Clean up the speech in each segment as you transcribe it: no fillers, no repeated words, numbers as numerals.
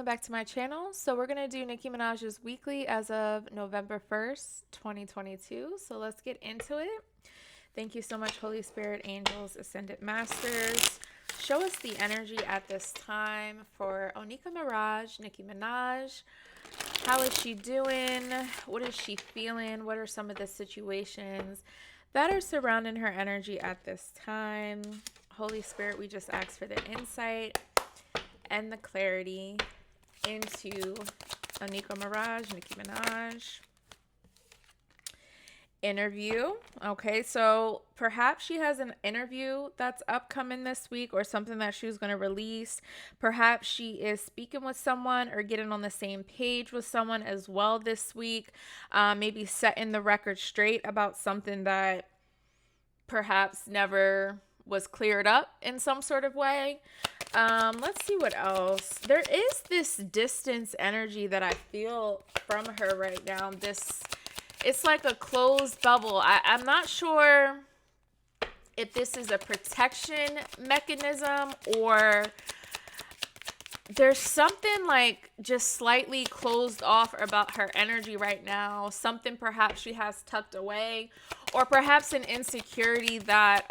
welcome back to my channel. So we're going to do Nicki Minaj's weekly as of November 1st, 2022. So let's get into it. Thank you so much, Holy Spirit, angels, ascended masters. Show us the energy at this time for Nicki Minaj. How is she doing? What is she feeling? What are some of the situations that are surrounding her energy at this time? Holy Spirit, we just ask for the insight and the clarity into Nicki Minaj interview. Okay, so perhaps she has an interview that's upcoming this week or something that she was going to release. Perhaps she is speaking with someone or getting on the same page with someone as well this week. Maybe setting the record straight about something that perhaps never was cleared up in some sort of way. Let's see what else. There is this distance energy that I feel from her right now. It's like a closed bubble. I'm not sure if this is a protection mechanism or there's something like just slightly closed off about her energy right now. Something perhaps she has tucked away, or perhaps an insecurity that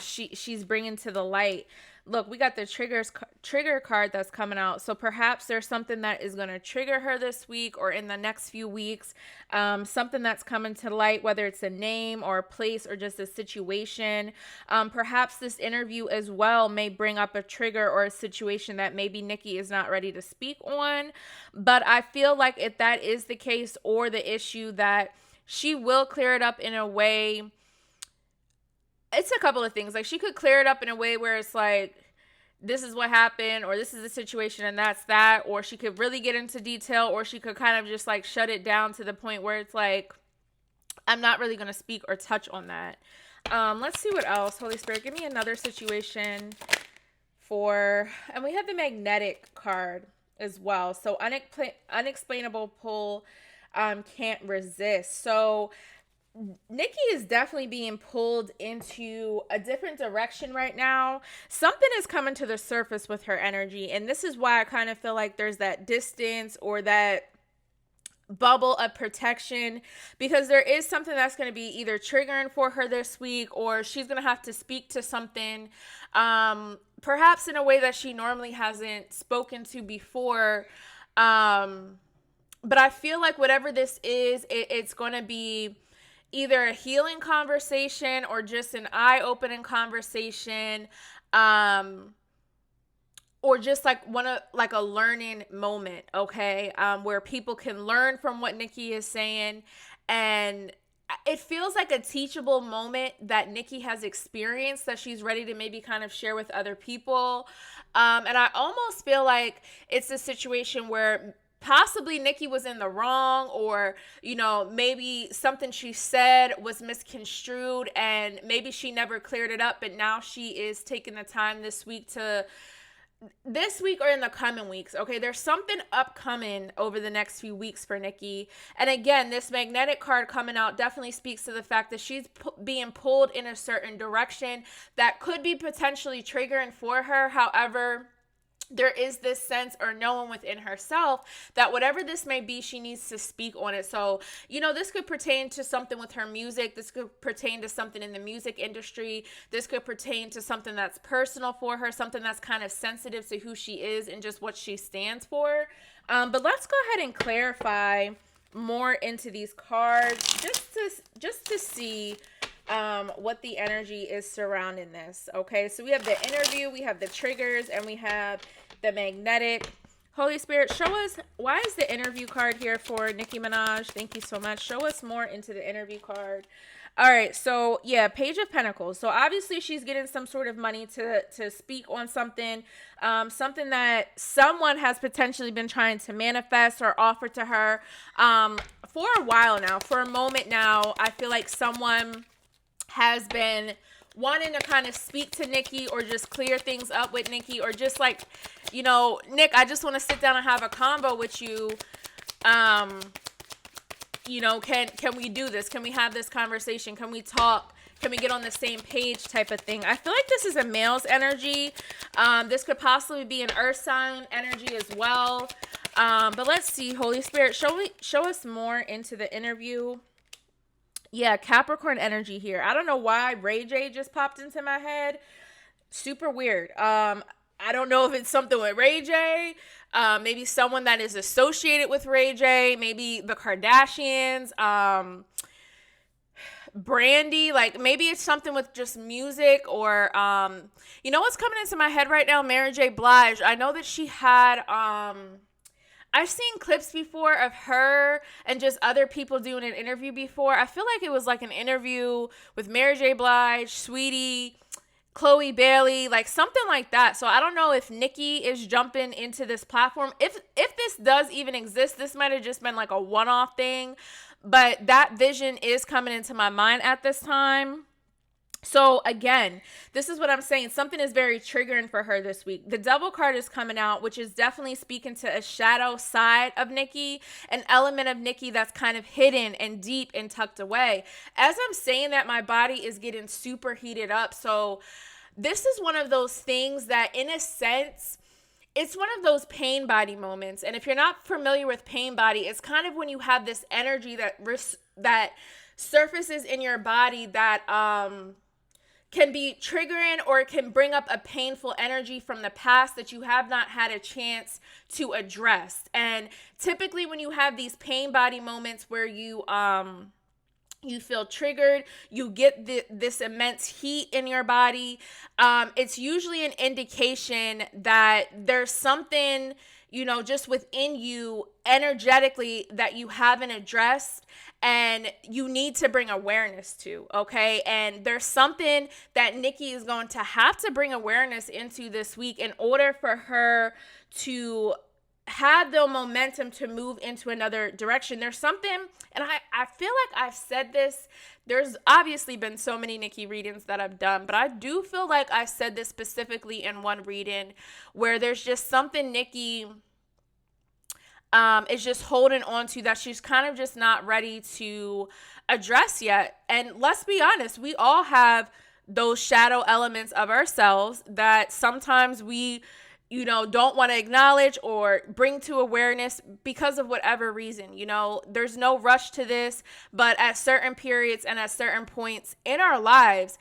she's bringing to the light. Look, we got the trigger card that's coming out. So perhaps there's something that is going to trigger her this week or in the next few weeks. Something that's coming to light, whether it's a name or a place or just a situation. Perhaps this interview as well may bring up a trigger or a situation that maybe Nicki is not ready to speak on. But I feel like if that is the case or the issue, that she will clear it up in a way. It's a couple of things. Like, she could clear it up in a way where it's like, this is what happened, or this is the situation and that's that. Or she could really get into detail, or she could kind of just like shut it down to the point where it's like, I'm not really going to speak or touch on that. Let's see what else. Holy Spirit, give me another situation and we have the magnetic card as well. So unexplainable pull, can't resist. So Nicki is definitely being pulled into a different direction right now. Something is coming to the surface with her energy. And this is why I kind of feel like there's that distance or that bubble of protection, because there is something that's going to be either triggering for her this week, or she's going to have to speak to something, perhaps in a way that she normally hasn't spoken to before. But I feel like whatever this is, it's going to be either a healing conversation or just an eye-opening conversation, or just like a learning moment, okay, where people can learn from what Nicki is saying. And it feels like a teachable moment that Nicki has experienced that she's ready to maybe kind of share with other people. And I almost feel like it's a situation where possibly Nicki was in the wrong, or, maybe something she said was misconstrued and maybe she never cleared it up, but now she is taking the time this week or in the coming weeks. Okay, there's something upcoming over the next few weeks for Nicki. And again, this magnetic card coming out definitely speaks to the fact that she's being pulled in a certain direction that could be potentially triggering for her. However, there is this sense or knowing within herself that whatever this may be, she needs to speak on it. So, this could pertain to something with her music. This could pertain to something in the music industry. This could pertain to something that's personal for her, something that's kind of sensitive to who she is and just what she stands for. But let's go ahead and clarify more into these cards just to see what the energy is surrounding this. Okay, so we have the interview, we have the triggers, and we have the magnetic. Holy Spirit, show us, why is the interview card here for Nicki Minaj? Thank you so much. Show us more into the interview card. All right, so yeah, Page of Pentacles. So obviously she's getting some sort of money to speak on something, something that someone has potentially been trying to manifest or offer to her for a while now, for a moment now. I feel like someone has been wanting to kind of speak to Nicki or just clear things up with Nicki, or just like, Nick, I just want to sit down and have a convo with you. Can we do this? Can we have this conversation? Can we talk? Can we get on the same page type of thing? I feel like this is a male's energy. This could possibly be an earth sign energy as well. But let's see, Holy Spirit, show us more into the interview. Yeah, Capricorn energy here. I don't know why Ray J just popped into my head. Super weird. I don't know if it's something with Ray J. Maybe someone that is associated with Ray J. Maybe the Kardashians. Brandy, like maybe it's something with just music or you know what's coming into my head right now? Mary J. Blige. I know that she had I've seen clips before of her and just other people doing an interview before. I feel like it was like an interview with Mary J. Blige, Sweetie, Chloe Bailey, like something like that. So I don't know if Nicki is jumping into this platform. If this does even exist, this might have just been like a one-off thing. But that vision is coming into my mind at this time. So again, this is what I'm saying. Something is very triggering for her this week. The Devil card is coming out, which is definitely speaking to a shadow side of Nicki, an element of Nicki that's kind of hidden and deep and tucked away. As I'm saying that, my body is getting super heated up. So this is one of those things that, in a sense, it's one of those pain body moments. And if you're not familiar with pain body, it's kind of when you have this energy that surfaces in your body that can be triggering, or it can bring up a painful energy from the past that you have not had a chance to address. And typically when you have these pain body moments where you feel triggered, you get this immense heat in your body, it's usually an indication that there's something, you know, just within you energetically that you haven't addressed and you need to bring awareness to, okay? And there's something that Nicki is going to have to bring awareness into this week in order for her to have the momentum to move into another direction. There's something, and I feel like I've said this, there's obviously been so many Nicki readings that I've done, but I do feel like I said this specifically in one reading where there's just something Nicki is just holding on to that she's kind of just not ready to address yet. And let's be honest, we all have those shadow elements of ourselves that sometimes we, you know, don't want to acknowledge or bring to awareness because of whatever reason. You know, there's no rush to this, but at certain periods and at certain points in our lives,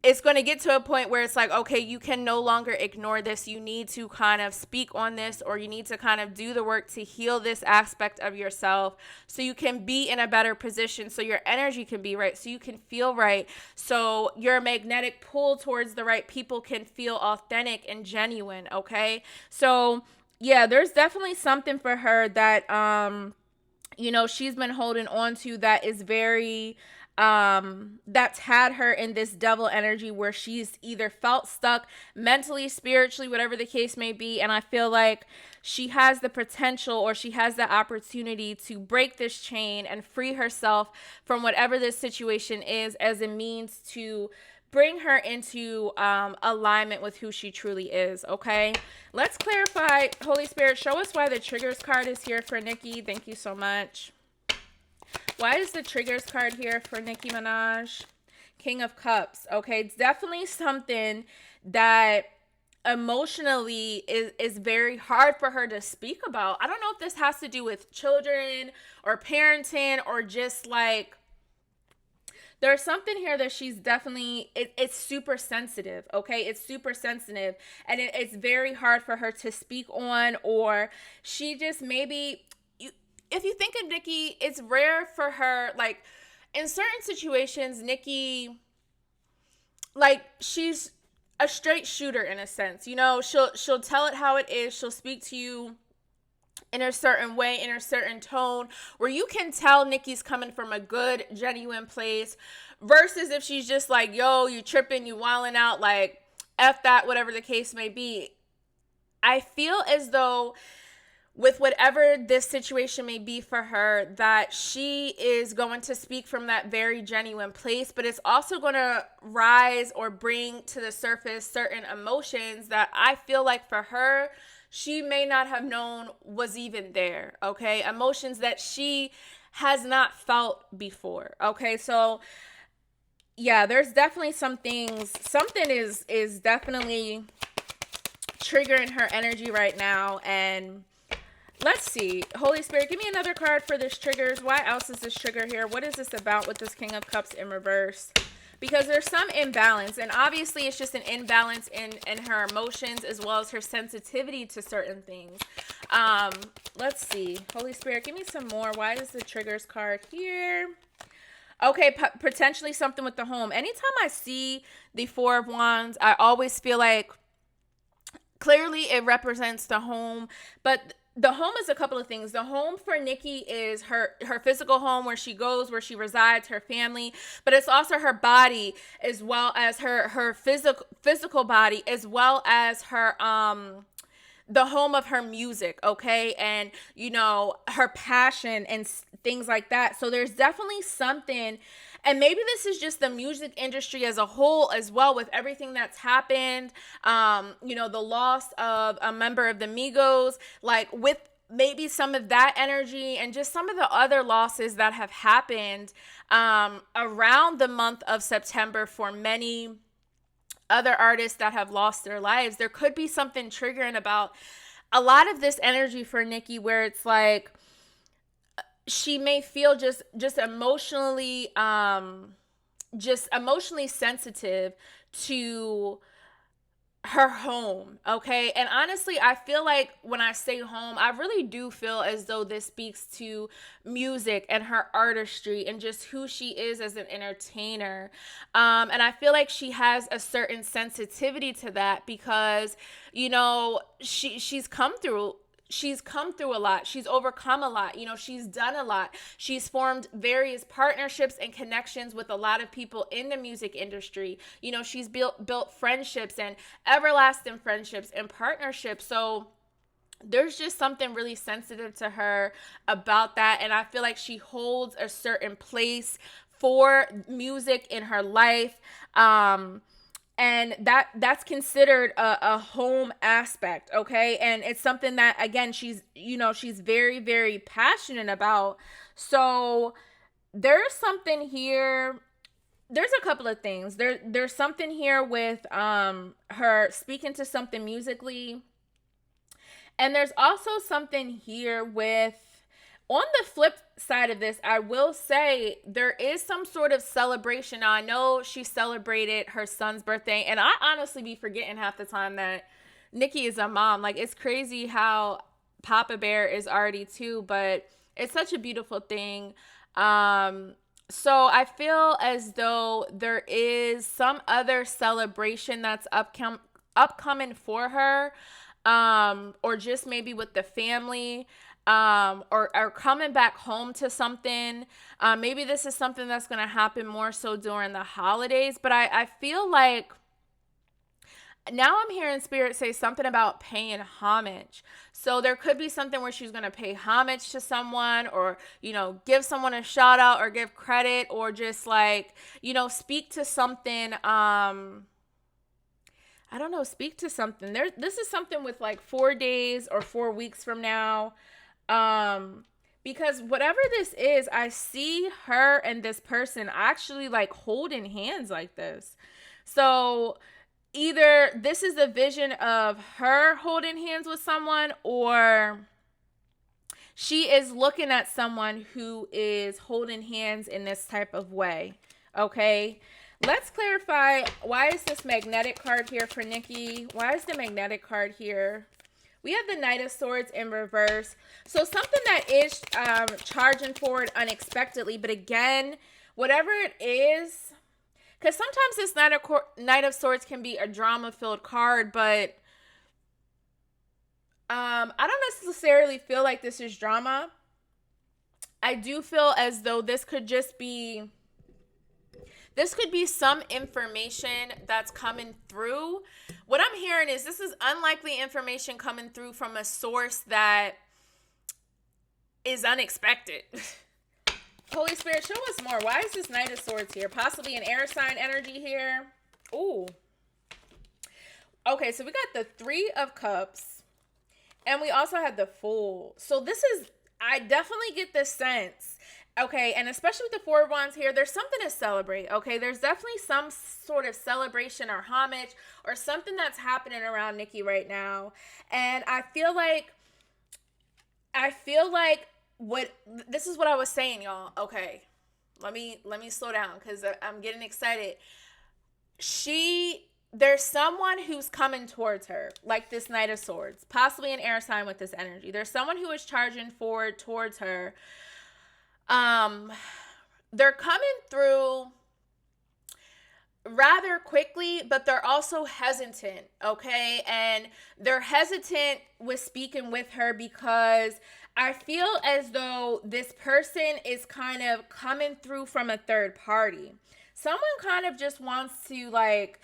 it's going to get to a point where it's like, okay, you can no longer ignore this. You need to kind of speak on this, or you need to kind of do the work to heal this aspect of yourself so you can be in a better position, so your energy can be right, so you can feel right, so your magnetic pull towards the right people can feel authentic and genuine, okay? So, yeah, there's definitely something for her that, you know, she's been holding on to that is very that's had her in this devil energy where she's either felt stuck mentally, spiritually, whatever the case may be. And I feel like she has the potential, or she has the opportunity to break this chain and free herself from whatever this situation is as a means to bring her into alignment with who she truly is. Okay, let's clarify. Holy Spirit, show us why the triggers card is here for Nicki. Thank you so much. Why is the triggers card here for Nicki Minaj? King of Cups. Okay, it's definitely something that emotionally is very hard for her to speak about. I don't know if this has to do with children or parenting or just like, there's something here that she's definitely, it's super sensitive, okay? It's super sensitive, and it's very hard for her to speak on, or she just maybe, if you think of Nicki, it's rare for her, like, in certain situations, Nicki, like, she's a straight shooter in a sense, you know? She'll tell it how it is. She'll speak to you in a certain way, in a certain tone, where you can tell Nicki's coming from a good, genuine place, versus if she's just like, yo, you tripping, you wilding out, like, F that, whatever the case may be. I feel as though with whatever this situation may be for her, that she is going to speak from that very genuine place, but it's also going to rise or bring to the surface certain emotions that I feel like for her, she may not have known was even there, okay? Emotions that she has not felt before, okay? So yeah, there's definitely some things. Something is definitely triggering her energy right now. And let's see. Holy Spirit, give me another card for this triggers. Why else is this trigger here? What is this about with this King of Cups in reverse? Because there's some imbalance, and obviously it's just an imbalance in her emotions as well as her sensitivity to certain things. Um, let's see. Holy Spirit, give me some more. Why is the triggers card here? Okay, potentially something with the home. Anytime I see the Four of Wands, I always feel like clearly it represents the home, but the home is a couple of things. The home for Nicki is her physical home, where she goes, where she resides, her family, but it's also her body, as well as her physical body, as well as her the home of her music, okay? And, you know, her passion and things like that. So there's definitely something, and maybe this is just the music industry as a whole as well, with everything that's happened. You know, the loss of a member of the Migos, like with maybe some of that energy and just some of the other losses that have happened around the month of September for many other artists that have lost their lives. There could be something triggering about a lot of this energy for Nicki, where it's like she may feel just emotionally sensitive to her home, okay? And honestly, I feel like when I say home, I really do feel as though this speaks to music and her artistry and just who she is as an entertainer. And I feel like she has a certain sensitivity to that because, you know, she's come through a lot. She's overcome a lot. You know, she's done a lot. She's formed various partnerships and connections with a lot of people in the music industry. You know, she's built friendships and everlasting friendships and partnerships. So there's just something really sensitive to her about that. And I feel like she holds a certain place for music in her life. And that's considered a home aspect, okay? And it's something that, again, she's very, very passionate about. So there's something here. There's a couple of things. There's something here with her speaking to something musically, and there's also something here with, on the flip side of this, I will say there is some sort of celebration. Now, I know she celebrated her son's birthday, and I honestly be forgetting half the time that Nicki is a mom. Like, it's crazy how Papa Bear is already two, but it's such a beautiful thing. So I feel as though there is some other celebration that's upcoming for her, or just maybe with the family, or coming back home to something. Maybe this is something that's going to happen more so during the holidays, but I feel like now I'm hearing Spirit say something about paying homage. So there could be something where she's going to pay homage to someone, or, you know, give someone a shout out or give credit, or just like, you know, speak to something. I don't know, speak to something. This is something with like 4 days or 4 weeks from now. Because whatever this is, I see her and this person actually like holding hands like this. So either this is a vision of her holding hands with someone, or she is looking at someone who is holding hands in this type of way. Okay. Let's clarify, why is this magnetic card here for Nicki? Why is the magnetic card here? We have the Knight of Swords in reverse. So something that is charging forward unexpectedly. But again, whatever it is, because sometimes this Knight of Swords can be a drama-filled card, but I don't necessarily feel like this is drama. I do feel as though this could be some information that's coming through. What I'm hearing is this is unlikely information coming through from a source that is unexpected. Holy Spirit, show us more. Why is this Knight of Swords here? Possibly an air sign energy here. Ooh. Okay, so we got the Three of Cups, and we also had the Fool. So this is, I definitely get this sense. Okay, and especially with the Four of Wands here, there's something to celebrate. Okay, there's definitely some sort of celebration or homage or something that's happening around Nicki right now. And I feel like what this is what I was saying, y'all. Okay, let me slow down because I'm getting excited. There's someone who's coming towards her, like this Knight of Swords, possibly an air sign with this energy. There's someone who is charging forward towards her. Um, they're coming through rather quickly, but they're also hesitant, okay? And they're hesitant with speaking with her because I feel as though this person is kind of coming through from a third party. Someone kind of just wants to, like,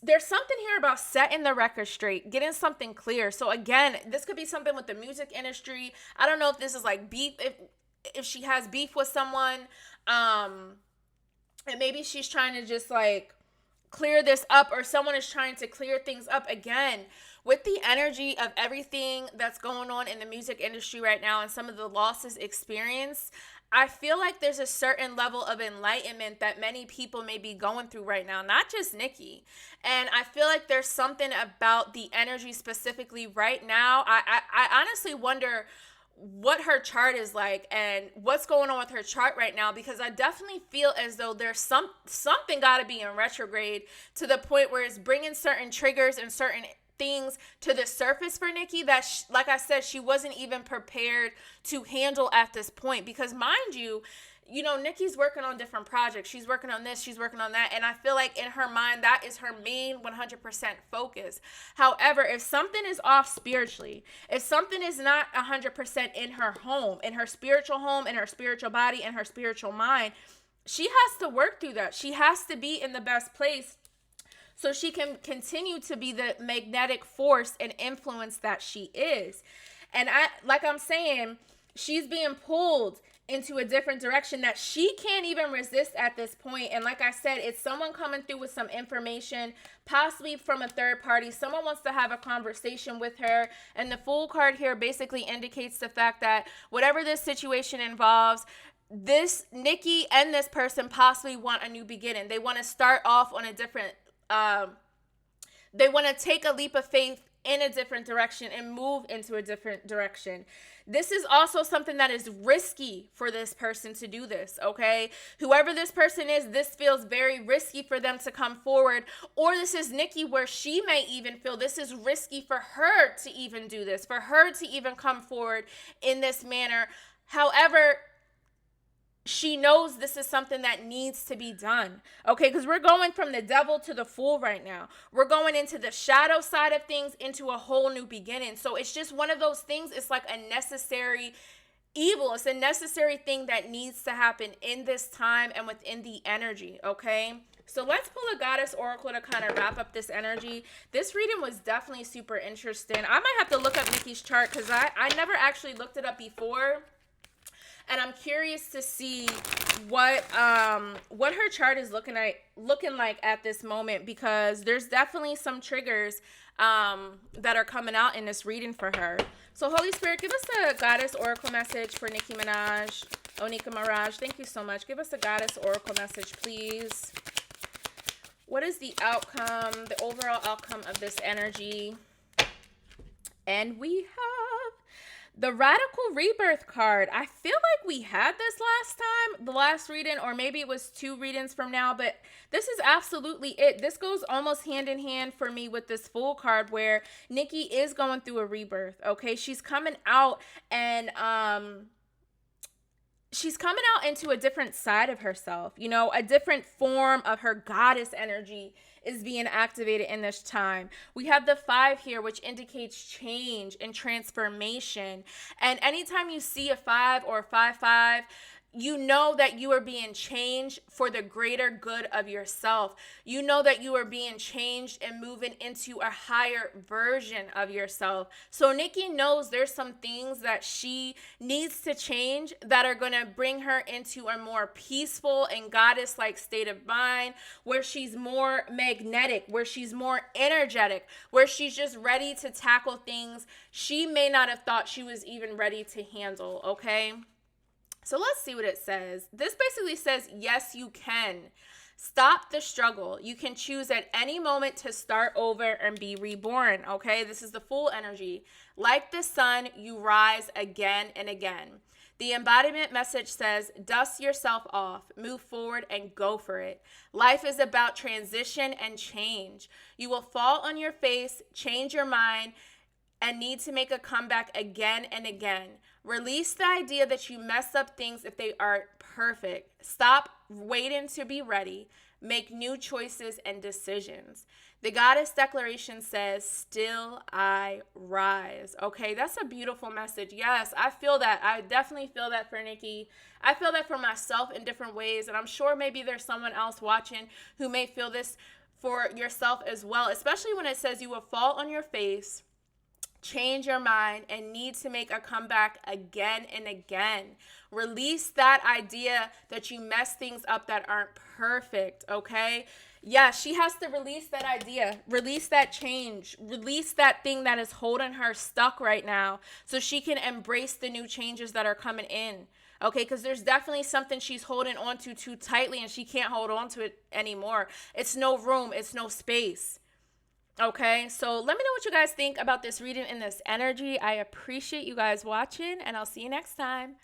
there's something here about setting the record straight, getting something clear. So again, this could be something with the music industry. I don't know if this is like beef, if she has beef with someone, and maybe she's trying to just like clear this up, or someone is trying to clear things up. Again, with the energy of everything that's going on in the music industry right now and some of the losses experienced, I feel like there's a certain level of enlightenment that many people may be going through right now, not just Nicki. And I feel like there's something about the energy specifically right now. I honestly wonder what her chart is like and what's going on with her chart right now, because I definitely feel as though there's something got to be in retrograde to the point where it's bringing certain triggers and certain things to the surface for Nicki that like I said, she wasn't even prepared to handle at this point. Because mind you, Nicki's working on different projects. She's working on this, she's working on that. And I feel like in her mind, that is her main 100% focus. However, if something is off spiritually, if something is not 100% in her home, in her spiritual home, in her spiritual body, in her spiritual mind, she has to work through that. She has to be in the best place so she can continue to be the magnetic force and influence that she is. And like I'm saying, she's being pulled into a different direction that she can't even resist at this point. And like I said, it's someone coming through with some information, possibly from a third party. Someone wants to have a conversation with her. And the Fool card here basically indicates the fact that whatever this situation involves, this Nicki and this person possibly want a new beginning. They want to start off on a different, they want to take a leap of faith in a different direction and move into a different direction. This is also something that is risky for this person to do this, okay? Whoever this person is, this feels very risky for them to come forward. Or this is Nicki, where she may even feel this is risky for her to even do this, for her to even come forward in this manner. However, she knows this is something that needs to be done, okay? Because we're going from the devil to the fool right now. We're going into the shadow side of things, into a whole new beginning. So it's just one of those things. It's like a necessary evil. It's a necessary thing that needs to happen in this time and within the energy, okay? So let's pull a goddess oracle to kind of wrap up this energy. This reading was definitely super interesting. I might have to look up Nicki's chart because I never actually looked it up before. And I'm curious to see what her chart is looking like at this moment, because there's definitely some triggers that are coming out in this reading for her. So Holy Spirit, give us a goddess oracle message for Nicki Minaj. Nicki Minaj, thank you so much. Give us a goddess oracle message, please. What is the outcome, the overall outcome of this energy? And we have the Radical Rebirth card. I feel like we had this last time, the last reading, or maybe it was 2 readings from now, but this is absolutely it. This goes almost hand in hand for me with this Fool card, where Nicki is going through a rebirth, okay? She's coming out and she's coming out into a different side of herself, a different form of her goddess energy is being activated in this time. We have the 5 here, which indicates change and transformation. And anytime you see a 5 or a 5-5, you know that you are being changed for the greater good of yourself. You know that you are being changed and moving into a higher version of yourself. So Nicki knows there's some things that she needs to change that are going to bring her into a more peaceful and goddess-like state of mind, where she's more magnetic, where she's more energetic, where she's just ready to tackle things she may not have thought she was even ready to handle, okay? So let's see what it says. This basically says, yes, you can. Stop the struggle. You can choose at any moment to start over and be reborn. Okay, this is the full energy. Like the sun, you rise again and again. The embodiment message says, dust yourself off, move forward, and go for it. Life is about transition and change. You will fall on your face, change your mind, and need to make a comeback again and again. Release the idea that you mess up things if they aren't perfect. Stop waiting to be ready. Make new choices and decisions. The goddess declaration says, still I rise. Okay, that's a beautiful message. Yes, I feel that. I definitely feel that for Nicki. I feel that for myself in different ways. And I'm sure maybe there's someone else watching who may feel this for yourself as well, especially when it says you will fall on your face, change your mind, and need to make a comeback again and again. Release that idea that you mess things up that aren't perfect, okay? Yeah, she has to release that idea, release that change, release that thing that is holding her stuck right now so she can embrace the new changes that are coming in. Okay, because there's definitely something she's holding on to too tightly and she can't hold on to it anymore. It's no room, it's no space. Okay, so let me know what you guys think about this reading and this energy. I appreciate you guys watching, and I'll see you next time.